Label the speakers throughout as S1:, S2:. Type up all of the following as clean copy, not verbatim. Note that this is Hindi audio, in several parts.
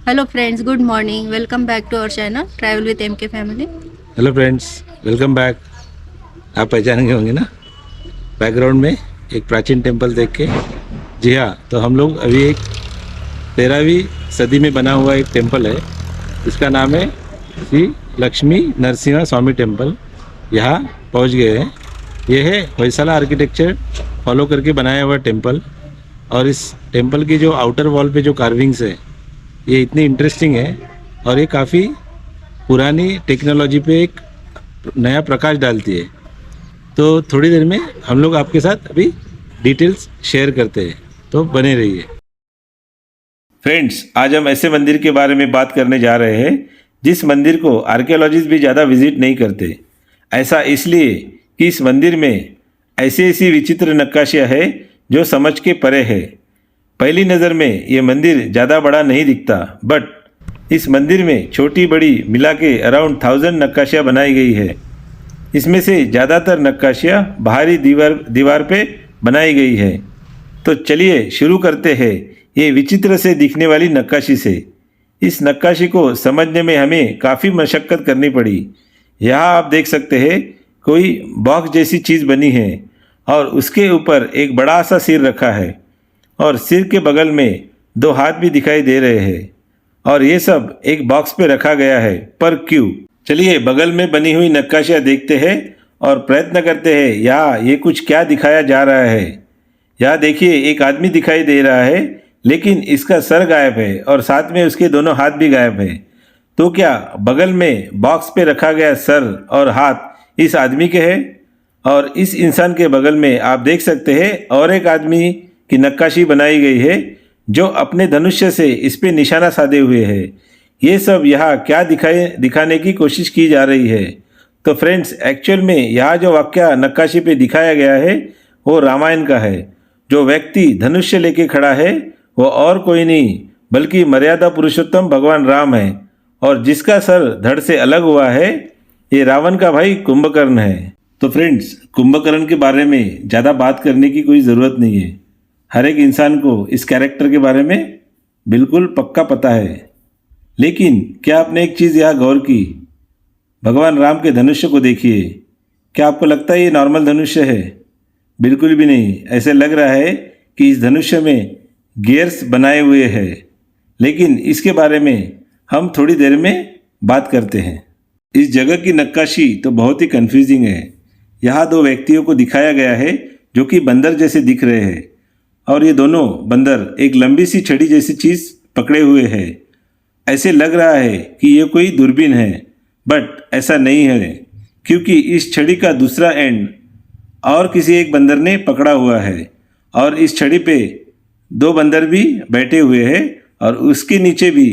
S1: Hello friends, good morning. Welcome back to our channel travel with MK family.
S2: Hello friends, welcome back. आप पहचानेंगे होंगे ना बैकग्राउंड में एक प्राचीन टेंपल देख के। जी हाँ, तो हम लोग अभी एक 13वीं सदी में बना हुआ एक टेंपल है, इसका नाम है श्री लक्ष्मी नरसिम्हा स्वामी टेंपल। यहाँ पहुँच गए हैं। ये है होयसाला आर्किटेक्चर फॉलो करके बनाया हुआ टेंपल। और इस टेंपल की जो आउटर वॉल पे जो कार्विंग्स है ये इतनी इंटरेस्टिंग है और ये काफ़ी पुरानी टेक्नोलॉजी पे एक नया प्रकाश डालती है। तो थोड़ी देर में हम लोग आपके साथ अभी डिटेल्स शेयर करते हैं, तो बने रहिए। फ्रेंड्स, आज हम ऐसे मंदिर के बारे में बात करने जा रहे हैं जिस मंदिर को आर्कियोलॉजिस्ट भी ज़्यादा विजिट नहीं करते। ऐसा इसलिए कि इस मंदिर में ऐसी विचित्र नक्काशियाँ हैं जो समझ के परे है। पहली नज़र में ये मंदिर ज़्यादा बड़ा नहीं दिखता, बट इस मंदिर में छोटी बड़ी मिला के अराउंड 1000 नक्काशियाँ बनाई गई है। इसमें से ज़्यादातर नक्काशियाँ बाहरी दीवार पे बनाई गई है। तो चलिए शुरू करते हैं ये विचित्र से दिखने वाली नक्काशी से। इस नक्काशी को समझने में हमें काफ़ी मशक्क़त करनी पड़ी। यहाँ आप देख सकते हैं कोई बॉक्स जैसी चीज़ बनी है और उसके ऊपर एक बड़ा सा सिर रखा है और सिर के बगल में 2 हाथ भी दिखाई दे रहे हैं। और ये सब एक बॉक्स पे रखा गया है, पर क्यों? चलिए बगल में बनी हुई नक्काशियाँ देखते हैं और प्रयत्न करते हैं यहाँ ये कुछ क्या दिखाया जा रहा है। यहाँ देखिए एक आदमी दिखाई दे रहा है, लेकिन इसका सर गायब है और साथ में उसके दोनों हाथ भी गायब है। तो क्या बगल में बॉक्स पे रखा गया सर और हाथ इस आदमी के हैं? और इस इंसान के बगल में आप देख सकते हैं और एक आदमी की नक्काशी बनाई गई है जो अपने धनुष्य से इस पे निशाना साधे हुए है। ये सब यहाँ क्या दिखाने की कोशिश की जा रही है? तो फ्रेंड्स, एक्चुअल में यहाँ जो वाक्य नक्काशी पे दिखाया गया है वो रामायण का है। जो व्यक्ति धनुष्य लेके खड़ा है वो और कोई नहीं बल्कि मर्यादा पुरुषोत्तम भगवान राम है। और जिसका सर धड़ से अलग हुआ है ये रावण का भाई कुंभकर्ण है। तो फ्रेंड्स, कुंभकर्ण के बारे में ज़्यादा बात करने की कोई ज़रूरत नहीं है। हर एक इंसान को इस कैरेक्टर के बारे में बिल्कुल पक्का पता है। लेकिन क्या आपने एक चीज़ यहाँ गौर की? भगवान राम के धनुष्य को देखिए। क्या आपको लगता है ये नॉर्मल धनुष्य है? बिल्कुल भी नहीं। ऐसे लग रहा है कि इस धनुष्य में गियर्स बनाए हुए हैं। लेकिन इसके बारे में हम थोड़ी देर में बात करते हैं। इस जगह की नक्काशी तो बहुत ही कन्फ्यूजिंग है। यहाँ 2 व्यक्तियों को दिखाया गया है जो कि बंदर जैसे दिख रहे हैं और ये दोनों बंदर एक लंबी सी छड़ी जैसी चीज़ पकड़े हुए हैं। ऐसे लग रहा है कि ये कोई दूरबीन है, बट ऐसा नहीं है क्योंकि इस छड़ी का दूसरा एंड और किसी एक बंदर ने पकड़ा हुआ है और इस छड़ी पे 2 बंदर भी बैठे हुए हैं और उसके नीचे भी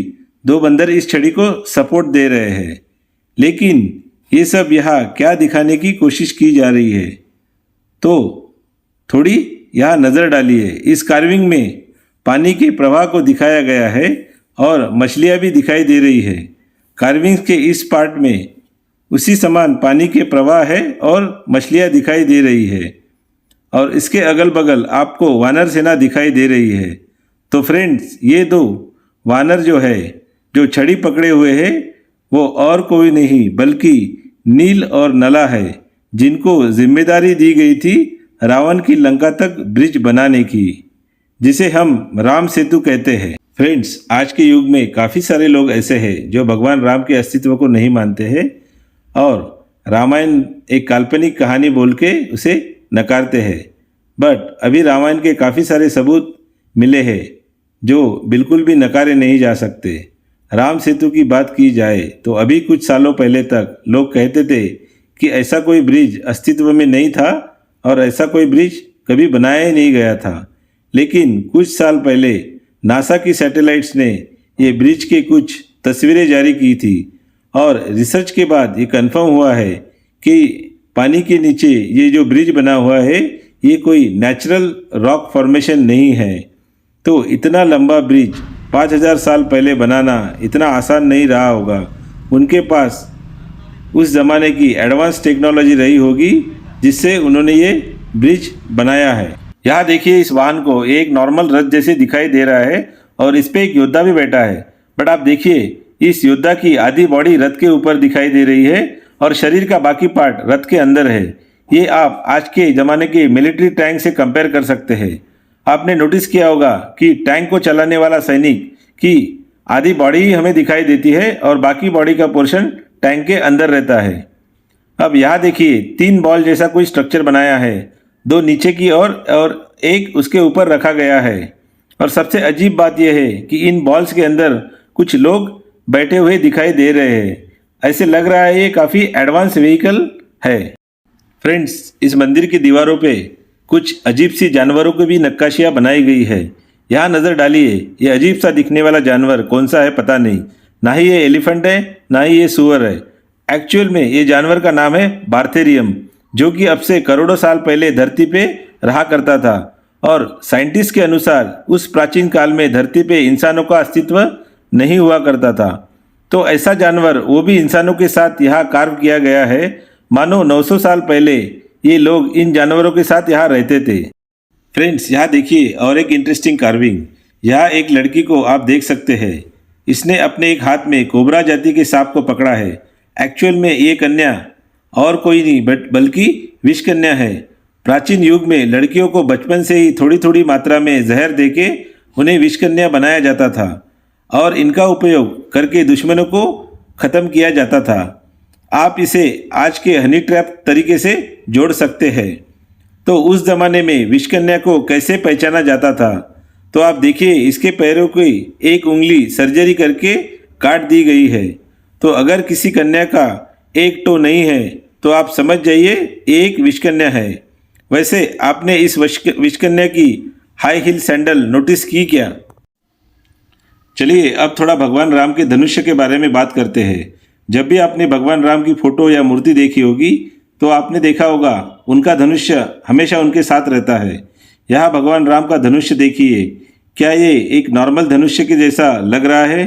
S2: 2 बंदर इस छड़ी को सपोर्ट दे रहे हैं। लेकिन ये सब यहाँ क्या दिखाने की कोशिश की जा रही है? तो थोड़ी यहाँ नज़र डालिए। इस कार्विंग में पानी के प्रवाह को दिखाया गया है और मछलियाँ भी दिखाई दे रही है। कार्विंग्स के इस पार्ट में उसी समान पानी के प्रवाह है और मछलियाँ दिखाई दे रही है और इसके अगल बगल आपको वानर सेना दिखाई दे रही है। तो फ्रेंड्स, ये 2 वानर जो है जो छड़ी पकड़े हुए हैं वो और कोई नहीं बल्कि नील और नला है, जिनको जिम्मेदारी दी गई थी रावण की लंका तक ब्रिज बनाने की, जिसे हम राम सेतु कहते हैं। फ्रेंड्स, आज के युग में काफ़ी सारे लोग ऐसे हैं जो भगवान राम के अस्तित्व को नहीं मानते हैं और रामायण एक काल्पनिक कहानी बोल के उसे नकारते हैं। बट अभी रामायण के काफ़ी सारे सबूत मिले हैं जो बिल्कुल भी नकारे नहीं जा सकते। राम सेतु की बात की जाए तो अभी कुछ सालों पहले तक लोग कहते थे कि ऐसा कोई ब्रिज अस्तित्व में नहीं था और ऐसा कोई ब्रिज कभी बनाया ही नहीं गया था। लेकिन कुछ साल पहले नासा की सैटेलाइट्स ने ये ब्रिज के कुछ तस्वीरें जारी की थी और रिसर्च के बाद ये कंफर्म हुआ है कि पानी के नीचे ये जो ब्रिज बना हुआ है ये कोई नेचुरल रॉक फॉर्मेशन नहीं है। तो इतना लंबा ब्रिज 5000 साल पहले बनाना इतना आसान नहीं रहा होगा। उनके पास उस ज़माने की एडवांस टेक्नोलॉजी रही होगी जिससे उन्होंने ये ब्रिज बनाया है। यहाँ देखिए, इस वाहन को एक नॉर्मल रथ जैसे दिखाई दे रहा है और इस पे एक योद्धा भी बैठा है बट आप देखिए इस योद्धा की आधी बॉडी रथ के ऊपर दिखाई दे रही है और शरीर का बाकी पार्ट रथ के अंदर है। ये आप आज के ज़माने के मिलिट्री टैंक से कंपेयर कर सकते हैं। आपने नोटिस किया होगा कि टैंक को चलाने वाला सैनिक की आधी बॉडी ही हमें दिखाई देती है और बाकी बॉडी का पोर्शन टैंक के अंदर रहता है। अब यहाँ देखिए 3 बॉल जैसा कोई स्ट्रक्चर बनाया है, 2 नीचे की ओर और एक उसके ऊपर रखा गया है। और सबसे अजीब बात यह है कि इन बॉल्स के अंदर कुछ लोग बैठे हुए दिखाई दे रहे हैं। ऐसे लग रहा है ये काफ़ी एडवांस व्हीकल है। फ्रेंड्स, इस मंदिर की दीवारों पे कुछ अजीब सी जानवरों की भी नक्काशियाँ बनाई गई है। यहाँ नज़र डालिए, ये अजीब सा दिखने वाला जानवर कौन सा है पता नहीं। ना ही ये एलिफेंट है, ना ही ये सुअर है। एक्चुअल में ये जानवर का नाम है बार्थेरियम, जो कि अब से करोड़ों साल पहले धरती पे रहा करता था। और साइंटिस्ट के अनुसार उस प्राचीन काल में धरती पे इंसानों का अस्तित्व नहीं हुआ करता था। तो ऐसा जानवर, वो भी इंसानों के साथ यहाँ कार्व किया गया है, मानो 900 साल पहले ये लोग इन जानवरों के साथ यहाँ रहते थे। फ्रेंड्स, यहाँ देखिए और एक इंटरेस्टिंग कार्विंग। यहाँ एक लड़की को आप देख सकते हैं, इसने अपने एक हाथ में कोबरा जाति के सांप को पकड़ा है। एक्चुअल में ये कन्या और कोई नहीं बल्कि विष कन्या है। प्राचीन युग में लड़कियों को बचपन से ही थोड़ी थोड़ी मात्रा में जहर देके उन्हें विष कन्या बनाया जाता था और इनका उपयोग करके दुश्मनों को ख़त्म किया जाता था। आप इसे आज के हनी ट्रैप तरीके से जोड़ सकते हैं। तो उस ज़माने में विष कन्या को कैसे पहचाना जाता था, तो आप देखिए इसके पैरों की एक उंगली सर्जरी करके काट दी गई है। तो अगर किसी कन्या का एक टो नहीं है तो आप समझ जाइए एक विष कन्या है। वैसे आपने इस विष कन्या की हाई हील सैंडल नोटिस की क्या? चलिए अब थोड़ा भगवान राम के धनुष्य के बारे में बात करते हैं। जब भी आपने भगवान राम की फोटो या मूर्ति देखी होगी तो आपने देखा होगा उनका धनुष्य हमेशा उनके साथ रहता है। यहाँ भगवान राम का धनुष्य देखिए, क्या ये एक नॉर्मल धनुष्य के जैसा लग रहा है?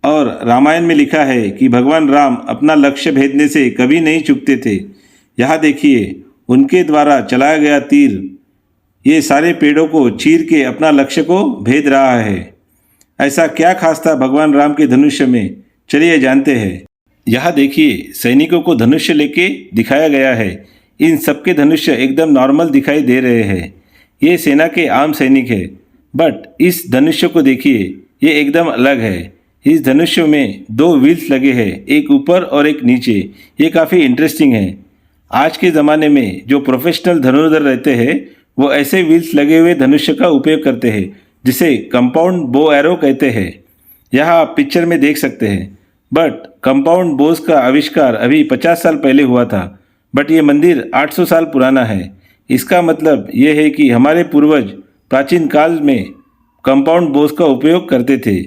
S2: और रामायण में लिखा है कि भगवान राम अपना लक्ष्य भेदने से कभी नहीं चूकते थे। यहाँ देखिए उनके द्वारा चलाया गया तीर ये सारे पेड़ों को चीर के अपना लक्ष्य को भेद रहा है। ऐसा क्या खास था भगवान राम के धनुष्य में, चलिए जानते हैं। यहाँ देखिए सैनिकों को धनुष्य लेके दिखाया गया है। इन सबके धनुष्य एकदम नॉर्मल दिखाई दे रहे हैं। ये सेना के आम सैनिक है, बट इस धनुष्य को देखिए, ये एकदम अलग है। इस धनुष्य में 2 व्हील्स लगे हैं, एक ऊपर और एक नीचे। ये काफ़ी इंटरेस्टिंग है। आज के ज़माने में जो प्रोफेशनल धनुर्धर रहते हैं वो ऐसे व्हील्स लगे हुए धनुष्य का उपयोग करते हैं, जिसे कंपाउंड बो एरो कहते हैं। यहाँ आप पिक्चर में देख सकते हैं। बट कंपाउंड बोस का आविष्कार अभी 50 साल पहले हुआ था, बट ये मंदिर 800 साल पुराना है। इसका मतलब ये है कि हमारे पूर्वज प्राचीन काल में कंपाउंड बोस का उपयोग करते थे।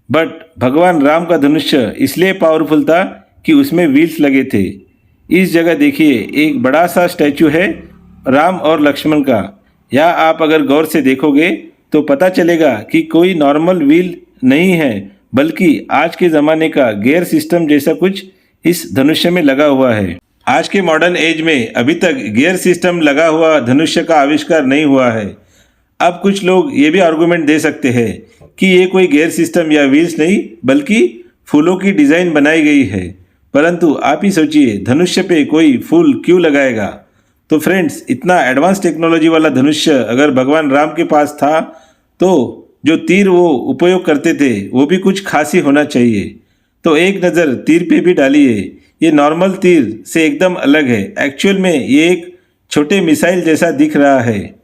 S2: बट भगवान राम का धनुष्य इसलिए पावरफुल था कि उसमें व्हील्स लगे थे। इस जगह देखिए एक बड़ा सा स्टैचू है राम और लक्ष्मण का। यहाँ आप अगर गौर से देखोगे तो पता चलेगा कि कोई नॉर्मल व्हील नहीं है, बल्कि आज के ज़माने का गियर सिस्टम जैसा कुछ इस धनुष्य में लगा हुआ है। आज के मॉडर्न एज में अभी तक गियर सिस्टम लगा हुआ धनुष्य का आविष्कार नहीं हुआ है। अब कुछ लोग ये भी आर्गूमेंट दे सकते हैं कि ये कोई गियर सिस्टम या व्हील्स नहीं बल्कि फूलों की डिज़ाइन बनाई गई है। परंतु आप ही सोचिए धनुष्य पे कोई फूल क्यों लगाएगा? तो फ्रेंड्स, इतना एडवांस टेक्नोलॉजी वाला धनुष्य अगर भगवान राम के पास था तो जो तीर वो उपयोग करते थे वो भी कुछ खास ही होना चाहिए। तो एक नज़र तीर पे भी डालिए। ये नॉर्मल तीर से एकदम अलग है। एक्चुअल में ये एक छोटे मिसाइल जैसा दिख रहा है।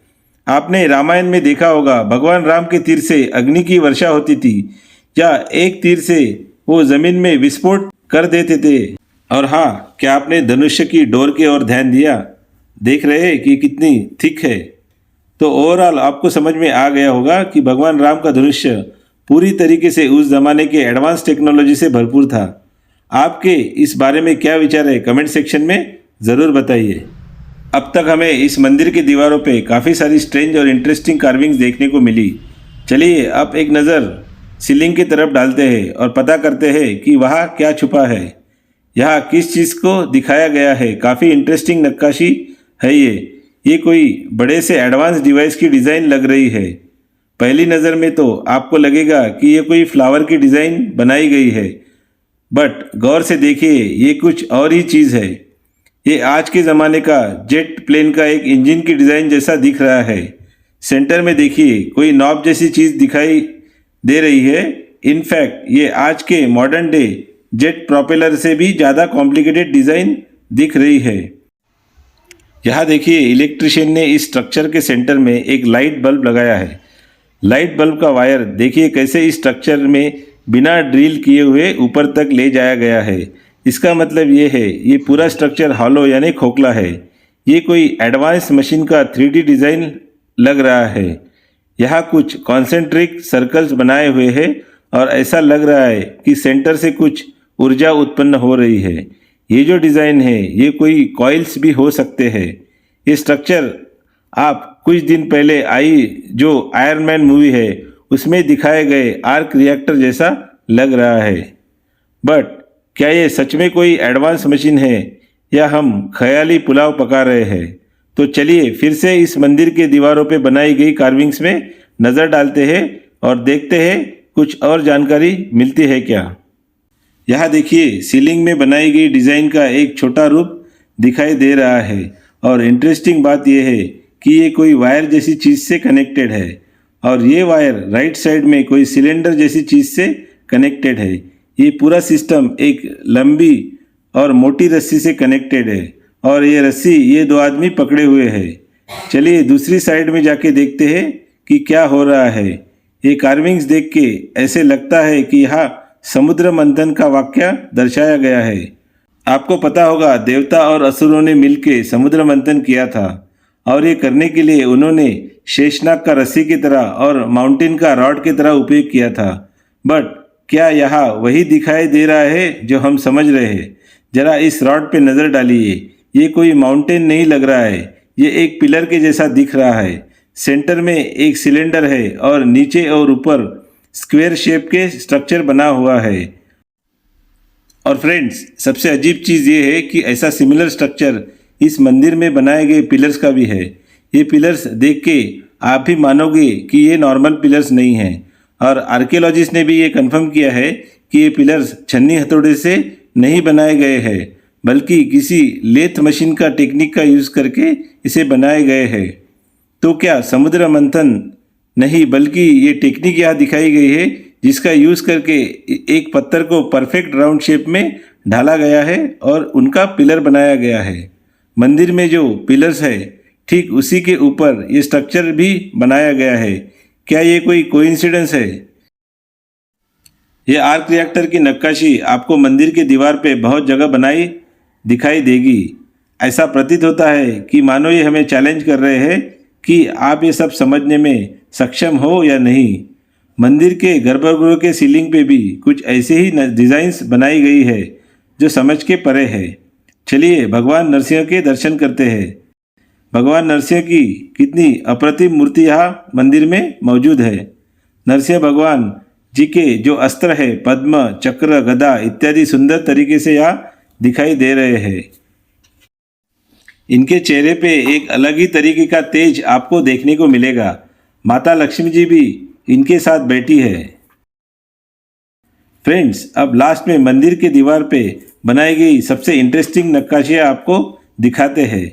S2: आपने रामायण में देखा होगा भगवान राम के तीर से अग्नि की वर्षा होती थी, या एक तीर से वो ज़मीन में विस्फोट कर देते थे। और हाँ, क्या आपने धनुष्य की डोर की ओर ध्यान दिया? देख रहे हैं कि कितनी थिक है। तो ओवरऑल आपको समझ में आ गया होगा कि भगवान राम का धनुष्य पूरी तरीके से उस ज़माने के एडवांस टेक्नोलॉजी से भरपूर था। आपके इस बारे में क्या विचार है कमेंट सेक्शन में ज़रूर बताइए। अब तक हमें इस मंदिर की दीवारों पे काफ़ी सारी स्ट्रेंज और इंटरेस्टिंग कार्विंग्स देखने को मिली। चलिए अब एक नज़र सीलिंग की तरफ डालते हैं और पता करते हैं कि वहाँ क्या छुपा है, यहाँ किस चीज़ को दिखाया गया है। काफ़ी इंटरेस्टिंग नक्काशी है ये कोई बड़े से एडवांस डिवाइस की डिज़ाइन लग रही है। पहली नज़र में तो आपको लगेगा कि ये कोई फ्लावर की डिज़ाइन बनाई गई है, बट गौर से देखिए ये कुछ और ही चीज़ है। ये आज के ज़माने का जेट प्लेन का एक इंजन की डिज़ाइन जैसा दिख रहा है। सेंटर में देखिए कोई नॉब जैसी चीज़ दिखाई दे रही है। इनफैक्ट ये आज के मॉडर्न डे जेट प्रोपेलर से भी ज़्यादा कॉम्प्लिकेटेड डिज़ाइन दिख रही है। यहाँ देखिए इलेक्ट्रिशियन ने इस स्ट्रक्चर के सेंटर में एक लाइट बल्ब लगाया है। लाइट बल्ब का वायर देखिए कैसे इस स्ट्रक्चर में बिना ड्रिल किए हुए ऊपर तक ले जाया गया है। इसका मतलब ये है ये पूरा स्ट्रक्चर हॉलो यानी खोखला है। ये कोई एडवांस मशीन का 3D डिज़ाइन लग रहा है। यहाँ कुछ कॉन्सेंट्रिक सर्कल्स बनाए हुए हैं और ऐसा लग रहा है कि सेंटर से कुछ ऊर्जा उत्पन्न हो रही है। ये जो डिज़ाइन है ये कोई कॉइल्स भी हो सकते हैं। ये स्ट्रक्चर आप कुछ दिन पहले आई जो आयरन मैन मूवी है उसमें दिखाए गए आर्क रिएक्टर जैसा लग रहा है। बट क्या ये सच में कोई एडवांस मशीन है या हम ख्याली पुलाव पका रहे हैं? तो चलिए फिर से इस मंदिर के दीवारों पे बनाई गई कार्विंग्स में नज़र डालते हैं और देखते हैं कुछ और जानकारी मिलती है क्या। यहाँ देखिए सीलिंग में बनाई गई डिज़ाइन का एक छोटा रूप दिखाई दे रहा है और इंटरेस्टिंग बात यह है कि ये कोई वायर जैसी चीज़ से कनेक्टेड है और ये वायर राइट साइड में कोई सिलेंडर जैसी चीज़ से कनेक्टेड है। ये पूरा सिस्टम एक लंबी और मोटी रस्सी से कनेक्टेड है और ये रस्सी ये दो आदमी पकड़े हुए हैं। चलिए दूसरी साइड में जाके देखते हैं कि क्या हो रहा है। ये कार्विंग्स देख के ऐसे लगता है कि यहाँ समुद्र मंथन का वाक्य दर्शाया गया है। आपको पता होगा देवता और असुरों ने मिलकर समुद्र मंथन किया था और ये करने के लिए उन्होंने शेषनाग का रस्सी की तरह और माउंटेन का रॉड की तरह उपयोग किया था। बट क्या यहाँ वही दिखाई दे रहा है जो हम समझ रहे हैं? जरा इस रॉड पे नज़र डालिए। ये कोई माउंटेन नहीं लग रहा है, ये एक पिलर के जैसा दिख रहा है। सेंटर में एक सिलेंडर है और नीचे और ऊपर स्क्वायर शेप के स्ट्रक्चर बना हुआ है। और फ्रेंड्स सबसे अजीब चीज़ ये है कि ऐसा सिमिलर स्ट्रक्चर इस मंदिर में बनाए गए पिलर्स का भी है। ये पिलर्स देख के आप भी मानोगे कि ये नॉर्मल पिलर्स नहीं हैं और आर्कियोलॉजिस्ट ने भी ये कंफर्म किया है कि ये पिलर्स छन्नी हथौड़े से नहीं बनाए गए हैं बल्कि किसी लेथ मशीन का टेक्निक का यूज़ करके इसे बनाए गए हैं। तो क्या समुद्र मंथन नहीं बल्कि ये टेक्निक यहाँ दिखाई गई है जिसका यूज़ करके एक पत्थर को परफेक्ट राउंड शेप में ढाला गया है और उनका पिलर बनाया गया है। मंदिर में जो पिलर्स है ठीक उसी के ऊपर ये स्ट्रक्चर भी बनाया गया है। क्या ये कोई कोइंसिडेंस है? ये आर्क रिएक्टर की नक्काशी आपको मंदिर के दीवार पे बहुत जगह बनाई दिखाई देगी। ऐसा प्रतीत होता है कि मानो ये हमें चैलेंज कर रहे हैं कि आप ये सब समझने में सक्षम हो या नहीं। मंदिर के गर्भगृह के सीलिंग पे भी कुछ ऐसे ही डिज़ाइंस बनाई गई है जो समझ के परे है। चलिए भगवान नरसिंह के दर्शन करते हैं। भगवान नरसिंह की कितनी अप्रतिम मूर्ति यहाँ मंदिर में मौजूद है। नरसिंह भगवान जी के जो अस्त्र है पद्म चक्र गदा इत्यादि सुंदर तरीके से यहाँ दिखाई दे रहे हैं। इनके चेहरे पे एक अलग ही तरीके का तेज आपको देखने को मिलेगा। माता लक्ष्मी जी भी इनके साथ बैठी है। फ्रेंड्स अब लास्ट में मंदिर के दीवार पे बनाई गई सबसे इंटरेस्टिंग नक्काशियाँ आपको दिखाते हैं।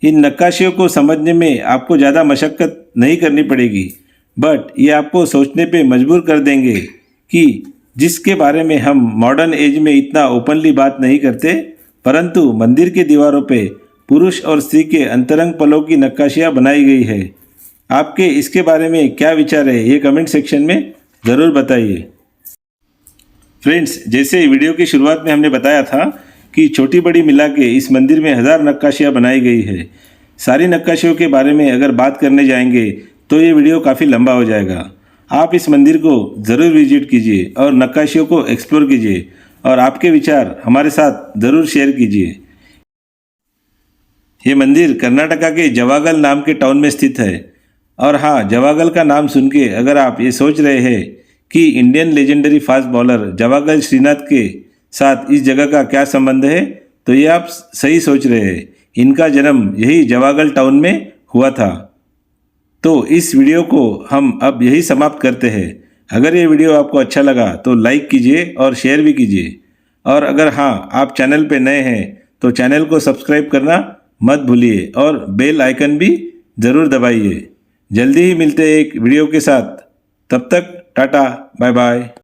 S2: इन नक्काशियों को समझने में आपको ज़्यादा मशक्क़त नहीं करनी पड़ेगी बट ये आपको सोचने पे मजबूर कर देंगे कि जिसके बारे में हम मॉडर्न एज में इतना ओपनली बात नहीं करते परंतु मंदिर के दीवारों पे पुरुष और स्त्री के अंतरंग पलों की नक्काशियाँ बनाई गई है। आपके इसके बारे में क्या विचार है ये कमेंट सेक्शन में ज़रूर बताइए। फ्रेंड्स जैसे वीडियो की शुरुआत में हमने बताया था कि छोटी बड़ी मिला के इस मंदिर में 1000 नक्काशियाँ बनाई गई है। सारी नक्काशियों के बारे में अगर बात करने जाएंगे तो ये वीडियो काफ़ी लंबा हो जाएगा। आप इस मंदिर को ज़रूर विजिट कीजिए और नक्काशियों को एक्सप्लोर कीजिए और आपके विचार हमारे साथ ज़रूर शेयर कीजिए। ये मंदिर कर्नाटका के जवागल नाम के टाउन में स्थित है। और हाँ, जवागल का नाम सुन के अगर आप ये सोच रहे हैं कि Indian legendary fast bowler Javagal Srinath के साथ इस जगह का क्या संबंध है तो ये आप सही सोच रहे हैं। इनका जन्म यही जवागल टाउन में हुआ था। तो इस वीडियो को हम अब यही समाप्त करते हैं। अगर ये वीडियो आपको अच्छा लगा तो लाइक कीजिए और शेयर भी कीजिए, और अगर हाँ आप चैनल पे नए हैं तो चैनल को सब्सक्राइब करना मत भूलिए और बेल आइकन भी ज़रूर दबाइए। जल्दी ही मिलते हैं एक वीडियो के साथ, तब तक टाटा बाय बाय।